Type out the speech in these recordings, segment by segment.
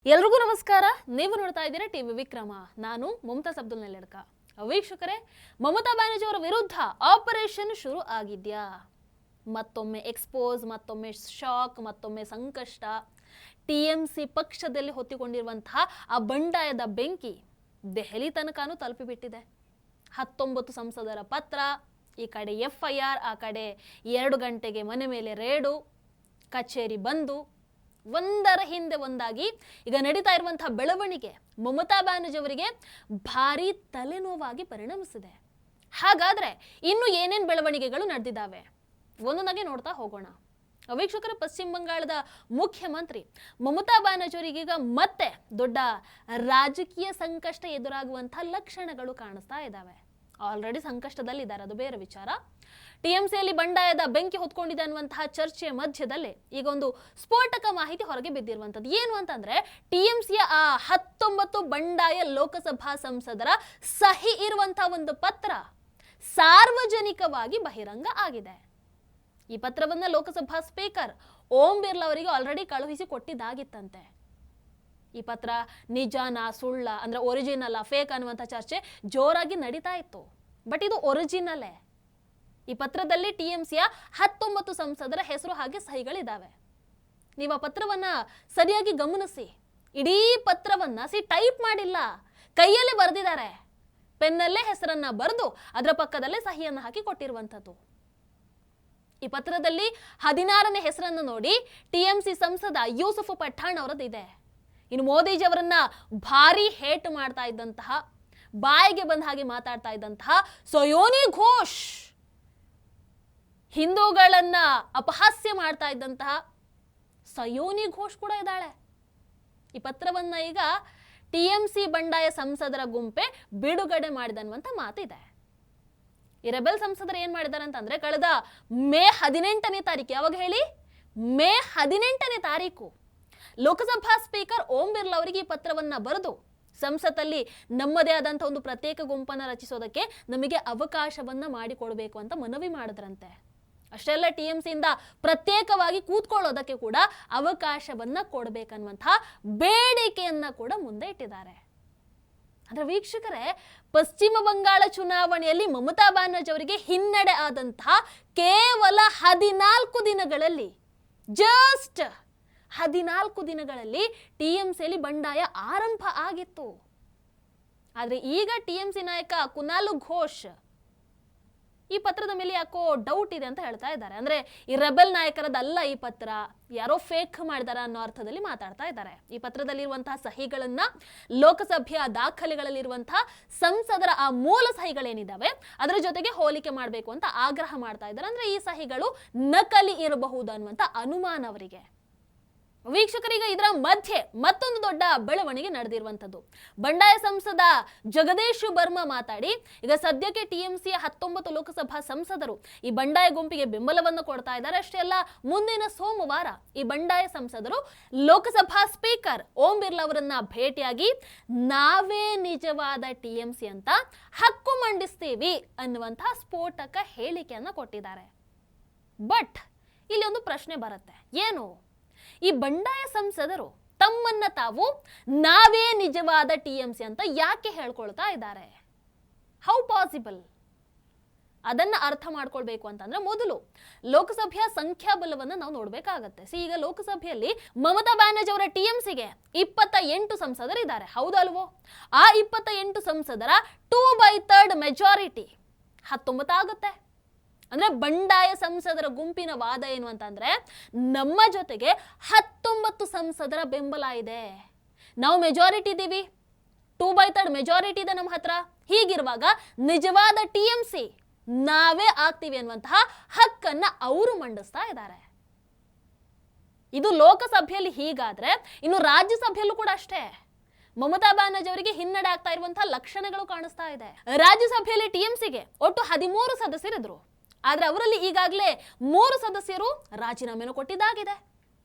ಎಲ್ರಿಗೂ ನಮಸ್ಕಾರ. ನೀವು ನೋಡ್ತಾ ಇದ್ದೀರಾ ಟಿವಿ ವಿಕ್ರಮ. ನಾನು ಮುಮ್ತಾಜ್ ಅಬ್ದುಲ್ ನೆಲ್ಲಡ್ಕ. ವೀಕ್ಷಕರೇ, ಮಮತಾ ಬ್ಯಾನರ್ಜಿ ಅವರ ವಿರುದ್ಧ ಆಪರೇಷನ್ ಶುರು ಆಗಿದ್ಯಾ? ಮತ್ತೊಮ್ಮೆ ಎಕ್ಸ್ಪೋಸ್, ಮತ್ತೊಮ್ಮೆ ಶಾಕ್, ಮತ್ತೊಮ್ಮೆ ಸಂಕಷ್ಟ. ಟಿಎಂಸಿ ಪಕ್ಷದಲ್ಲಿ ಹೊತ್ತಿಕೊಂಡಿರುವಂತಹ ಆ ಬಂಡಾಯದ ಬೆಂಕಿ ದೆಹಲಿ ತನಕನೂ ತಲುಪಿಬಿಟ್ಟಿದೆ. 19 ಸಂಸದರ ಪತ್ರ, ಈ ಕಡೆ FIR, ಆ ಕಡೆ 2 ಗಂಟೆಗೆ ಮನೆ ಮೇಲೆ ರೇಡು, ಕಚೇರಿ ಬಂದು, ಒಂದರ ಹಿಂದೆ ಒಂದಾಗಿ ಈಗ ನಡೀತಾ ಇರುವಂತಹ ಬೆಳವಣಿಗೆ ಮಮತಾ ಬ್ಯಾನರ್ಜಿ ಅವರಿಗೆ ಭಾರಿ ತಲೆನೋವಾಗಿ ಪರಿಣಮಿಸಿದೆ. ಹಾಗಾದ್ರೆ ಇನ್ನು ಏನೇನು ಬೆಳವಣಿಗೆಗಳು ನಡೆದಿದ್ದಾವೆ ಒಂದೊಂದಾಗಿ ನೋಡ್ತಾ ಹೋಗೋಣ. ವೀಕ್ಷಕರ, ಪಶ್ಚಿಮ ಬಂಗಾಳದ ಮುಖ್ಯಮಂತ್ರಿ ಮಮತಾ ಬ್ಯಾನರ್ಜಿ ಅವರಿಗೀಗ ಮತ್ತೆ ದೊಡ್ಡ ರಾಜಕೀಯ ಸಂಕಷ್ಟ ಎದುರಾಗುವಂತಹ ಲಕ್ಷಣಗಳು ಕಾಣಿಸ್ತಾ ಇದ್ದಾವೆ. ಆಲ್ರೆಡಿ ಸಂಕಷ್ಟದಲ್ಲಿದ್ದಾರೆ, ಅದು ಬೇರೆ ವಿಚಾರ. ಟಿಎಂಸಿಯಲ್ಲಿ ಬಂಡಾಯದ ಬೆಂಕಿ ಹೊತ್ಕೊಂಡಿದೆ ಅನ್ನುವಂತಹ ಚರ್ಚೆಯ ಮಧ್ಯದಲ್ಲೇ ಈಗ ಒಂದು ಸ್ಫೋಟಕ ಮಾಹಿತಿ ಹೊರಗೆ ಬಿದ್ದಿರುವಂಥದ್ದು. ಏನು ಅಂತಂದ್ರೆ, ಟಿಎಂಸಿಯ ಆ 19 ಬಂಡಾಯ ಲೋಕಸಭಾ ಸಂಸದರ ಸಹಿ ಇರುವಂತಹ ಒಂದು ಪತ್ರ ಸಾರ್ವಜನಿಕವಾಗಿ ಬಹಿರಂಗ ಆಗಿದೆ. ಈ ಪತ್ರವನ್ನ ಲೋಕಸಭಾ ಸ್ಪೀಕರ್ ಓಂ ಬಿರ್ಲಾ ಅವರಿಗೆ ಆಲ್ರೆಡಿ ಕಳುಹಿಸಿ ಕೊಟ್ಟಿದ್ದಾಗಿತ್ತಂತೆ. ಈ ಪತ್ರ ನಿಜಾನಾ ಸುಳ್ಳ, ಅಂದ್ರೆ ಒರಿಜಿನಲ್ ಫೇಕ್ ಅನ್ನುವಂಥ ಚರ್ಚೆ ಜೋರಾಗಿ ನಡೀತಾ ಇತ್ತು. ಬಟ್ ಇದು ಒರಿಜಿನಲ್ಲೇ. ಈ ಪತ್ರದಲ್ಲಿ ಟಿಎಂಸಿಯ 19 ಸಂಸದರ ಹೆಸರು ಹಾಗೆ ಸಹಿಗಳಿದ್ದಾವೆ. ನೀವು ಆ ಪತ್ರವನ್ನ ಸರಿಯಾಗಿ ಗಮನಿಸಿ. ಇಡೀ ಪತ್ರವನ್ನ ಟೈಪ್ ಮಾಡಿಲ್ಲ, ಕೈಯಲ್ಲೇ ಬರೆದಿದ್ದಾರೆ. ಪೆನ್ನಲ್ಲೇ ಹೆಸರನ್ನ ಬರೆದು ಅದರ ಪಕ್ಕದಲ್ಲೇ ಸಹಿಯನ್ನ ಹಾಕಿ ಕೊಟ್ಟಿರುವಂಥದ್ದು. ಈ ಪತ್ರದಲ್ಲಿ 16ನೇ ಹೆಸರನ್ನು ನೋಡಿ ಟಿಎಂಸಿ ಸಂಸದ ಯೂಸುಫ್ ಪಠಾಣ್ ಅವರದ್ದು ಇದೆ. ಇನ್ನು ಮೋದಿಜಿ ಅವರನ್ನ ಭಾರಿ ಹೇಟ್ ಮಾಡ್ತಾ ಇದ್ದಂತಹ, ಬಾಯಿಗೆ ಬಂದ ಹಾಗೆ ಮಾತಾಡ್ತಾ ಇದ್ದಂತಹ ಸಯೋನಿ ಘೋಷ್, ಹಿಂದೂಗಳನ್ನ ಅಪಹಾಸ್ಯ ಮಾಡ್ತಾ ಇದ್ದಂತಹ ಸಯೋನಿ ಘೋಷ್ ಕೂಡ ಇದ್ದಾಳೆ. ಈ ಪತ್ರವನ್ನ ಈಗ ಟಿಎಂಸಿ ಬಂಡಾಯ ಸಂಸದರ ಗುಂಪೆ ಬಿಡುಗಡೆ ಮಾಡಿದನ್ನುವಂತ ಮಾತಿದೆ. ಈ ರೆಬೆಲ್ ಸಂಸದರು ಏನ್ ಮಾಡಿದ್ದಾರೆ ಅಂತಂದ್ರೆ, ಕಳೆದ ಮೇ 18ನೇ ತಾರೀಕು, ಯಾವಾಗ ಹೇಳಿ, ಮೇ 18ನೇ ತಾರೀಕು ಲೋಕಸಭಾ ಸ್ಪೀಕರ್ ಓಂ ಬಿರ್ಲಾ ಅವರಿಗೆ ಈ ಪತ್ರವನ್ನ ಬರೆದು ಸಂಸತ್ತಲ್ಲಿ ನಮ್ಮದೇ ಆದಂತಹ ಒಂದು ಪ್ರತ್ಯೇಕ ಗುಂಪನ್ನ ರಚಿಸೋದಕ್ಕೆ ನಮಗೆ ಅವಕಾಶವನ್ನ ಮಾಡಿಕೊಡ್ಬೇಕು ಅಂತ ಮನವಿ ಮಾಡಿದ್ರಂತೆ. ಅಷ್ಟೇ ಅಲ್ಲ, ಟಿಎಂಸಿಯಿಂದ ಪ್ರತ್ಯೇಕವಾಗಿ ಕೂತ್ಕೊಳ್ಳೋದಕ್ಕೆ ಕೂಡ ಅವಕಾಶವನ್ನ ಕೊಡಬೇಕನ್ನುವಂತಹ ಬೇಡಿಕೆಯನ್ನ ಕೂಡ ಮುಂದೆ ಇಟ್ಟಿದ್ದಾರೆ. ಅಂದ್ರೆ ವೀಕ್ಷಕರೇ, ಪಶ್ಚಿಮ ಬಂಗಾಳ ಚುನಾವಣೆಯಲ್ಲಿ ಮಮತಾ ಬ್ಯಾನರ್ಜಿ ಅವರಿಗೆ ಹಿನ್ನಡೆ ಆದಂತಹ ಕೇವಲ 14 ದಿನಗಳಲ್ಲಿ, ಜಸ್ಟ್ 14 ದಿನಗಳಲ್ಲಿ ಟಿಎಂಸಿಯಲ್ಲಿ ಬಂಡಾಯ ಆರಂಭ ಆಗಿತ್ತು. ಆದ್ರೆ ಈಗ ಟಿಎಂಸಿ ನಾಯಕ ಕುನಾಲ್ ಘೋಷ್ ಈ ಪತ್ರದ ಮೇಲೆ ಯಾಕೋ ಡೌಟ್ ಇದೆ ಅಂತ ಹೇಳ್ತಾ ಇದ್ದಾರೆ. ಅಂದ್ರೆ ಈ ರೆಬೆಲ್ ನಾಯಕರದಲ್ಲ ಈ ಪತ್ರ, ಯಾರೋ ಫೇಕ್ ಮಾಡಿದಾರ ಅನ್ನೋ ಅರ್ಥದಲ್ಲಿ ಮಾತಾಡ್ತಾ ಇದ್ದಾರೆ. ಈ ಪತ್ರದಲ್ಲಿರುವಂತಹ ಸಹಿಗಳನ್ನ ಲೋಕಸಭೆಯ ದಾಖಲೆಗಳಲ್ಲಿರುವಂತಹ ಸಂಸದರ ಆ ಮೂಲ ಸಹಿಗಳೇನಿದಾವೆ ಅದರ ಜೊತೆಗೆ ಹೋಲಿಕೆ ಮಾಡಬೇಕು ಅಂತ ಆಗ್ರಹ ಮಾಡ್ತಾ ಇದ್ದಾರೆ. ಅಂದ್ರೆ ಈ ಸಹಿಗಳು ನಕಲಿ ಇರಬಹುದು ಅನ್ನುವಂತ ಅನುಮಾನ ಅವರಿಗೆ. ವೀಕ್ಷಕರಿಗೆ, ಇದರ ಮಧ್ಯೆ ಮತ್ತೊಂದು ದೊಡ್ಡ ಬೆಳವಣಿಗೆ ನಡೆದಿರುವಂಥದ್ದು. ಬಂಡಾಯ ಸಂಸದ ಜಗದೀಶ್ ಬರ್ಮಾ ಮಾತಾಡಿ, ಈಗ ಸದ್ಯಕ್ಕೆ ಟಿಎಂಸಿಯ 19 ಲೋಕಸಭಾ ಸಂಸದರು ಈ ಬಂಡಾಯ ಗುಂಪಿಗೆ ಬೆಂಬಲವನ್ನು ಕೊಡ್ತಾ ಇದ್ದಾರೆ. ಅಷ್ಟೇ ಅಲ್ಲ, ಮುಂದಿನ ಸೋಮವಾರ ಈ ಬಂಡಾಯ ಸಂಸದರು ಲೋಕಸಭಾ ಸ್ಪೀಕರ್ ಓಂ ಬಿರ್ಲಾ ಅವರನ್ನ ಭೇಟಿಯಾಗಿ ನಾವೇ ನಿಜವಾದ ಟಿಎಂಸಿ ಅಂತ ಹಕ್ಕು ಮಂಡಿಸ್ತೀವಿ ಅನ್ನುವಂತಹ ಸ್ಫೋಟಕ ಹೇಳಿಕೆಯನ್ನ ಕೊಟ್ಟಿದ್ದಾರೆ. ಬಟ್ ಇಲ್ಲಿ ಒಂದು ಪ್ರಶ್ನೆ ಬರುತ್ತೆ. ಏನು? ಈ ಬಂಡಾಯ ಸಂಸದರು ತಮ್ಮನ್ನ ತಾವು ನಾವೇ ನಿಜವಾದ ಟಿಎಂಸಿ ಅಂತ ಯಾಕೆ ಹೇಳ್ಕೊಳ್ತಾ ಇದ್ದಾರೆ? How possible? ಅದನ್ನ ಅರ್ಥ ಮಾಡ್ಕೊಳ್ಬೇಕು ಅಂತಂದ್ರೆ ಮೊದಲು ಲೋಕಸಭೆಯ ಸಂಖ್ಯಾಬಲವನ್ನ ನಾವು ನೋಡ್ಬೇಕಾಗತ್ತೆ. ಈಗ ಲೋಕಸಭೆಯಲ್ಲಿ ಮಮತಾ ಬ್ಯಾನರ್ಜಿ ಅವರ ಟಿಎಂಸಿಗೆ 28 ಸಂಸದರಿದ್ದಾರೆ, ಹೌದಲ್ವೋ? ಆ 28 ಸಂಸದರ 2/3 ಮೆಜಾರಿಟಿ 19 ಆಗುತ್ತೆ. ಅಂದ್ರೆ ಬಂಡಾಯ ಸಂಸದರ ಗುಂಪಿನ ವಾದ ಏನು ಅಂತಂದ್ರೆ, ನಮ್ಮ ಜೊತೆಗೆ 19 ಸಂಸದರ ಬೆಂಬಲ ಇದೆ, ನಾವು ಮೆಜಾರಿಟಿ ಇದ್ದೀವಿ, 2/3 ಮೆಜಾರಿಟಿ ಇದೆ ನಮ್ಮ ಹತ್ರ. ಹೀಗಿರುವಾಗ ನಿಜವಾದ ಟಿಎಂಸಿ ನಾವೇ ಆಗ್ತೀವಿ ಅನ್ನುವಂತಹ ಹಕ್ಕನ್ನ ಅವರು ಮಂಡಿಸ್ತಾ ಇದ್ದಾರೆ. ಇದು ಲೋಕಸಭೆಯಲ್ಲಿ ಹೀಗಾದ್ರೆ, ಇನ್ನು ರಾಜ್ಯಸಭೆಯಲ್ಲೂ ಕೂಡ ಅಷ್ಟೇ. ಮಮತಾ ಬ್ಯಾನರ್ಜಿ ಅವರಿಗೆ ಹಿನ್ನಡೆ ಆಗ್ತಾ ಇರುವಂತಹ ಲಕ್ಷಣಗಳು ಕಾಣಿಸ್ತಾ ಇದೆ. ರಾಜ್ಯಸಭೆಯಲ್ಲಿ ಟಿಎಂಸಿಗೆ ಒಟ್ಟು 13 ಸದಸ್ಯರಿದ್ರು. ಆದ್ರೆ ಅವರಲ್ಲಿ ಈಗಾಗಲೇ 3 ಸದಸ್ಯರು ರಾಜೀನಾಮೆಯನ್ನು ಕೊಟ್ಟಿದ್ದಾಗಿದೆ.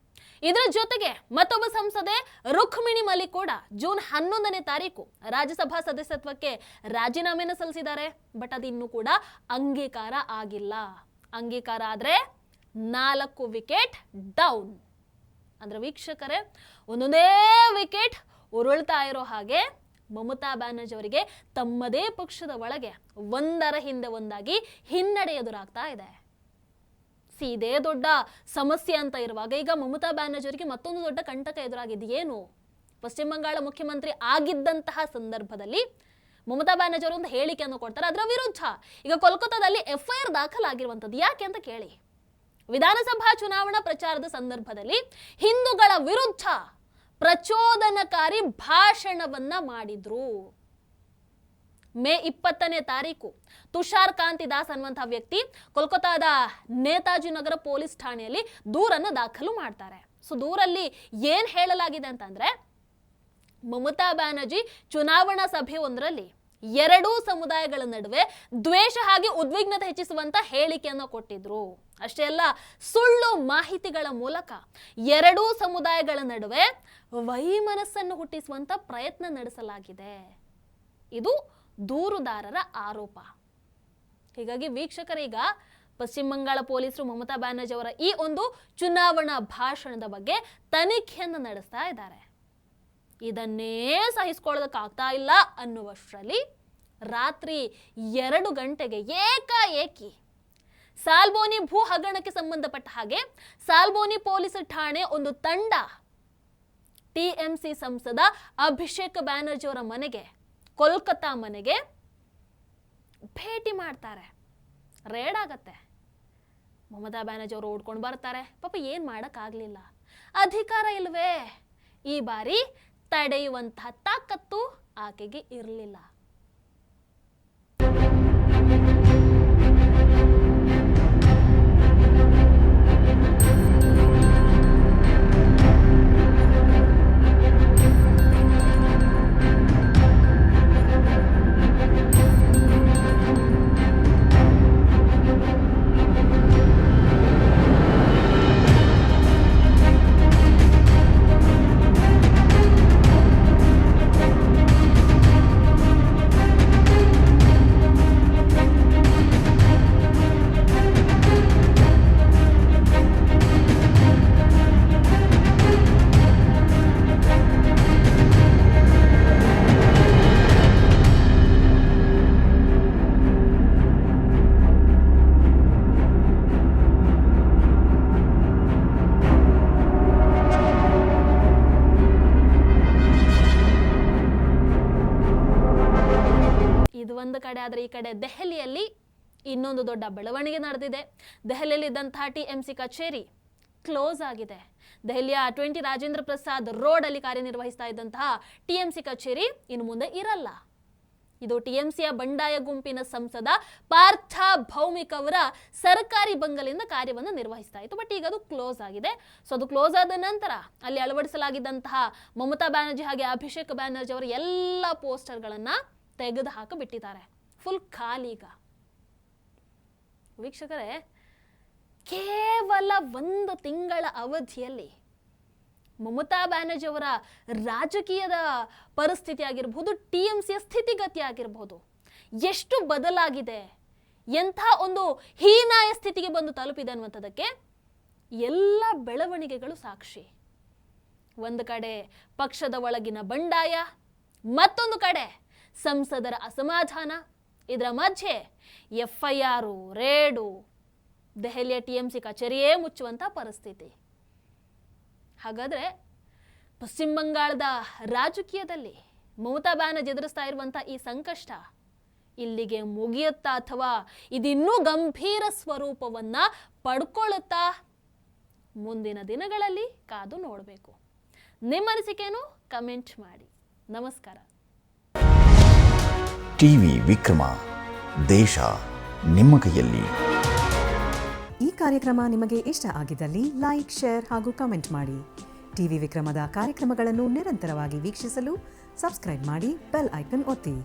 ಇದರ ಜೊತೆಗೆ ಮತ್ತೊಬ್ಬ ಸಂಸದೆ ರುಕ್ಮಿಣಿ ಮಲಿಕ್ ಕೂಡ ಜೂನ್ 11ನೇ ತಾರೀಕು ರಾಜ್ಯಸಭಾ ಸದಸ್ಯತ್ವಕ್ಕೆ ರಾಜೀನಾಮೆಯನ್ನು ಸಲ್ಲಿಸಿದ್ದಾರೆ. ಬಟ್ ಅದು ಇನ್ನೂ ಕೂಡ ಅಂಗೀಕಾರ ಆಗಿಲ್ಲ. ಅಂಗೀಕಾರ ಆದ್ರೆ 4 ವಿಕೆಟ್ ಡೌನ್. ಅಂದ್ರೆ ವೀಕ್ಷಕರೇ, ಒಂದೊಂದೇ ವಿಕೆಟ್ ಉರುಳ್ತಾ ಇರೋ ಹಾಗೆ ಮಮತಾ ಬ್ಯಾನರ್ಜಿ ಅವರಿಗೆ ತಮ್ಮದೇ ಪಕ್ಷದ ಒಳಗೆ ಒಂದರ ಹಿಂದೆ ಒಂದಾಗಿ ಹಿನ್ನಡೆ ಎದುರಾಗ್ತಾ ಇದೆ. ಇದೇ ದೊಡ್ಡ ಸಮಸ್ಯೆ ಅಂತ ಇರುವಾಗ ಈಗ ಮಮತಾ ಬ್ಯಾನರ್ಜಿ ಅವರಿಗೆ ಮತ್ತೊಂದು ದೊಡ್ಡ ಕಂಟಕ ಎದುರಾಗಿದೆ. ಏನು? ಪಶ್ಚಿಮ ಬಂಗಾಳ ಮುಖ್ಯಮಂತ್ರಿ ಆಗಿದ್ದಂತಹ ಸಂದರ್ಭದಲ್ಲಿ ಮಮತಾ ಬ್ಯಾನರ್ಜಿ ಅವರು ಒಂದು ಹೇಳಿಕೆಯನ್ನು ಕೊಡ್ತಾರೆ. ಅದರ ವಿರುದ್ಧ ಈಗ ಕೋಲ್ಕತ್ತಾದಲ್ಲಿ FIR ದಾಖಲಾಗಿರುವಂಥದ್ದು ಯಾಕೆ ಅಂತ ಕೇಳಿ. ವಿಧಾನಸಭಾ ಚುನಾವಣಾ ಪ್ರಚಾರದ ಸಂದರ್ಭದಲ್ಲಿ ಹಿಂದೂಗಳ ವಿರುದ್ಧ ಪ್ರಚೋದನಕಾರಿ ಭಾಷಣವನ್ನ ಮಾಡಿದ್ರು. ಮೇ 20ನೇ ತಾರೀಕು ತುಷಾರ್ ಕಾಂತಿ ದಾಸ್ ಅನ್ನುವಂತಹ ವ್ಯಕ್ತಿ ಕೋಲ್ಕತ್ತಾದ ನೇತಾಜಿ ನಗರ ಪೊಲೀಸ್ ಠಾಣೆಯಲ್ಲಿ ದೂರನ್ನು ದಾಖಲು ಮಾಡ್ತಾರೆ. ಸೊ ದೂರಲ್ಲಿ ಏನ್ ಹೇಳಲಾಗಿದೆ ಅಂತಂದ್ರೆ, ಮಮತಾ ಬ್ಯಾನರ್ಜಿ ಚುನಾವಣಾ ಸಭೆ ಒಂದರಲ್ಲಿ ಎರಡೂ ಸಮುದಾಯಗಳ ನಡುವೆ ದ್ವೇಷ ಹಾಗೆ ಉದ್ವಿಗ್ನತೆ ಹೆಚ್ಚಿಸುವಂತ ಹೇಳಿಕೆಯನ್ನು ಕೊಟ್ಟಿದ್ರು. ಅಷ್ಟೇ ಅಲ್ಲ, ಸುಳ್ಳು ಮಾಹಿತಿಗಳ ಮೂಲಕ ಎರಡೂ ಸಮುದಾಯಗಳ ನಡುವೆ ವೈಮನಸ್ಸನ್ನು ಹುಟ್ಟಿಸುವಂತ ಪ್ರಯತ್ನ ನಡೆಸಲಾಗಿದೆ. ಇದು ದೂರುದಾರರ ಆರೋಪ. ಹೀಗಾಗಿ ವೀಕ್ಷಕರೀಗ ಪಶ್ಚಿಮ ಬಂಗಾಳ ಪೊಲೀಸರು ಮಮತಾ ಬ್ಯಾನರ್ಜಿ ಅವರ ಈ ಒಂದು ಚುನಾವಣಾ ಭಾಷಣದ ಬಗ್ಗೆ ತನಿಖೆಯನ್ನು ನಡೆಸ್ತಾ ಇದ್ದಾರೆ. ಇದನ್ನೇ ಸಹಿಸಿಕೊಳ್ಳೋದಕ್ಕಾಗ್ತಾ ಇಲ್ಲ ಅನ್ನುವಷ್ಟರಲ್ಲಿ ರಾತ್ರಿ 2 ಗಂಟೆಗೆ ಏಕಾಏಕಿ ಸಾಲ್ಬೋನಿ ಭೂ ಹಗರಣಕ್ಕೆ ಸಂಬಂಧಪಟ್ಟ ಹಾಗೆ ಸಾಲ್ಬೋನಿ ಪೊಲೀಸ್ ಠಾಣೆ ಒಂದು ತಂಡ TMC ಸಂಸದ ಅಭಿಷೇಕ್ ಬ್ಯಾನರ್ಜಿ ಅವರ ಮನೆಗೆ, ಕೋಲ್ಕತ್ತಾ ಮನೆಗೆ ಭೇಟಿ ಮಾಡ್ತಾರೆ. ರೇಡ್ ಆಗತ್ತೆ. ಮಮತಾ ಬ್ಯಾನರ್ಜಿ ಅವರು ಓಡ್ಕೊಂಡು ಬರ್ತಾರೆ. ಪಾಪ ಏನ್ ಮಾಡಕ್ಕಾಗ್ಲಿಲ್ಲ. ಅಧಿಕಾರ ಇಲ್ವೇ, ಈ ಬಾರಿ ತಡೆಯುವಂತಹ ತಾಕತ್ತು ಆಕೆಗೆ ಇರಲಿಲ್ಲ. ಒಂದು ಕಡೆ ಆದ್ರೆ ಈ ಕಡೆ ದೆಹಲಿಯಲ್ಲಿ ಇನ್ನೊಂದು ದೊಡ್ಡ ಬೆಳವಣಿಗೆ ನಡೆದಿದೆ. ದೆಹಲಿಯಲ್ಲಿ ಇದ್ದಂತಹ TMC ಕಚೇರಿ ಕ್ಲೋಸ್ ಆಗಿದೆ. ದೆಹಲಿಯ 20 ರಾಜೇಂದ್ರ ಪ್ರಸಾದ್ ರೋಡ್ ಅಲ್ಲಿ ಕಾರ್ಯನಿರ್ವಹಿಸ್ತಾ ಇದ್ದಂತಹ TMC ಕಚೇರಿ ಇನ್ನು ಮುಂದೆ ಇರಲ್ಲ. ಇದು TMCಯ ಬಂಡಾಯ ಗುಂಪಿನ ಸಂಸದ ಪಾರ್ಥ ಭೌಮಿಕ್ ಅವರ ಸರ್ಕಾರಿ ಬಂಗಲೆಯಿಂದ ಕಾರ್ಯವನ್ನು ನಿರ್ವಹಿಸ್ತಾ ಇತ್ತು. ಬಟ್ ಈಗ ಅದು ಕ್ಲೋಸ್ ಆಗಿದೆ. ಸೊ ಅದು ಕ್ಲೋಸ್ ಆದ ನಂತರ ಅಲ್ಲಿ ಅಳವಡಿಸಲಾಗಿದ್ದಂತಹ ಮಮತಾ ಬ್ಯಾನರ್ಜಿ ಹಾಗೆ ಅಭಿಷೇಕ್ ಬ್ಯಾನರ್ಜಿ ಅವರ ಎಲ್ಲ ಪೋಸ್ಟರ್ಗಳನ್ನ ತೆಗೆದು ಹಾಕಿಬಿಟ್ಟಿದ್ದಾರೆ. ಫುಲ್ ಖಾಲೀಗ. ವೀಕ್ಷಕರೇ, ಕೇವಲ 1 ತಿಂಗಳ ಅವಧಿಯಲ್ಲಿ ಮಮತಾ ಬ್ಯಾನರ್ಜಿ ಅವರ ರಾಜಕೀಯದ ಪರಿಸ್ಥಿತಿ ಆಗಿರಬಹುದು, TMCಯ ಸ್ಥಿತಿಗತಿ ಆಗಿರಬಹುದು, ಎಷ್ಟು ಬದಲಾಗಿದೆ, ಎಂಥ ಒಂದು ಹೀನಾಯ ಸ್ಥಿತಿಗೆ ಬಂದು ತಲುಪಿದೆ ಅನ್ನುವಂಥದ್ದಕ್ಕೆ ಎಲ್ಲ ಬೆಳವಣಿಗೆಗಳು ಸಾಕ್ಷಿ. ಒಂದು ಕಡೆ ಪಕ್ಷದ ಒಳಗಿನ ಬಂಡಾಯ, ಮತ್ತೊಂದು ಕಡೆ ಸಂಸದರ ಅಸಮಾಧಾನ, ಇದರ ಮಧ್ಯೆ FIR, ರೇಡು, ದೆಹಲಿಯ TMC ಕಚೇರಿಯೇ ಮುಚ್ಚುವಂಥ ಪರಿಸ್ಥಿತಿ. ಹಾಗಾದ್ರೆ ಪಶ್ಚಿಮ ಬಂಗಾಳದ ರಾಜಕೀಯದಲ್ಲಿ ಮಮತಾ ಬ್ಯಾನರ್ಜಿ ಎದುರಿಸ್ತಾ ಇರುವಂಥ ಈ ಸಂಕಷ್ಟ ಇಲ್ಲಿಗೆ ಮುಗಿಯುತ್ತಾ ಅಥವಾ ಇದಿನ್ನೂ ಗಂಭೀರ ಸ್ವರೂಪವನ್ನ ಪಡ್ಕೊಳ್ಳುತ್ತಾ? ಮುಂದಿನ ದಿನಗಳಲ್ಲಿ ಕಾದು ನೋಡಬೇಕು. ನಿಮ್ಮ ಅನಿಸಿಕೆಯನ್ನು ಕಮೆಂಟ್ ಮಾಡಿ. ನಮಸ್ಕಾರ. ಟಿವಿ ವಿಕ್ರಮ, ದೇಶ ನಿಮ್ಮ ಕೈಯಲ್ಲಿ. ಈ ಕಾರ್ಯಕ್ರಮ ನಿಮಗೆ ಇಷ್ಟ ಆಗಿದ್ದಲ್ಲಿ ಲೈಕ್, ಶೇರ್ ಹಾಗೂ ಕಮೆಂಟ್ ಮಾಡಿ. ಟಿವಿ ವಿಕ್ರಮದ ಕಾರ್ಯಕ್ರಮಗಳನ್ನು ನಿರಂತರವಾಗಿ ವೀಕ್ಷಿಸಲು ಸಬ್ಸ್ಕ್ರೈಬ್ ಮಾಡಿ, ಬೆಲ್ ಐಕನ್ ಒತ್ತಿ.